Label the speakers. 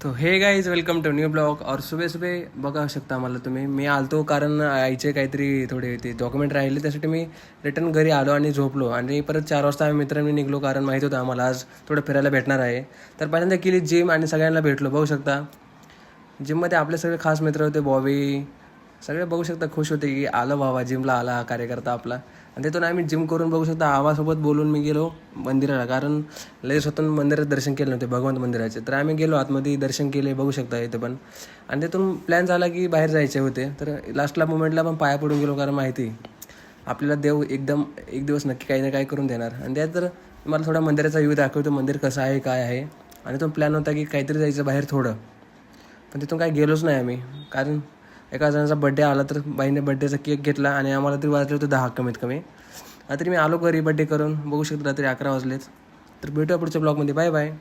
Speaker 1: तो hey guys welcome to new blog और सुबह सुबह बघा शकता मला तुम्ही. मी आलतो कारण आईचे काहीतरी थोडे ते डॉक्युमेंट राहिले, त्यासाठी मी रिटर्न घरी आलो आणि झोपलो. आणि परत 4 वाजता आम्ही मित्रांनी निघलो कारण माहिती होतं आम्हाला आज थोडं फिरायला भेटणार आहे. तर पहिल्यांदा केली जिम आणि सगळ्यांना भेटलो. बघू शकता जिममध्ये आपले सगळे खास मित्र होते. बॉबी सगळे बघू शकता खुश होते की आलं बाबा, जिमला आला हा कार्यकर्ता आपला. आणि तिथून आम्ही जिम करून बघू शकता आवासोबत बोलून मी गेलो मंदिराला, कारण लय स्वतः मंदिरात दर्शन केले नव्हते भगवंत मंदिराचे. तर आम्ही गेलो आतमध्ये दर्शन केले, बघू शकता इथे पण. आणि तिथून प्लॅन झाला की बाहेर जायचे होते. तर लास्टला मोमेंटला पण पाया पडून गेलो, कारण माहिती आपल्याला देव एकदम एक दिवस नक्की काही ना काही करून देणार. आणि त्यात तर मला थोडा मंदिराचा व्ह्यू दाखवतो, मंदिर कसं आहे काय आहे. आणि तो प्लॅन होता की काहीतरी जायचं बाहेर थोडं, पण तिथून काही गेलोच नाही आम्ही. कारण एका जणांचा बड्डे आला तर बाईने बड्डेचा केक घेतला आणि आम्हाला तरी वाजले होते 10 कमीत कमी. तरी मी आलो घरी बड्डे करून. बघू शकतो रात्री 11 वाजलेत. तर भेटूया पुढच्या ब्लॉगमध्ये. Bye bye.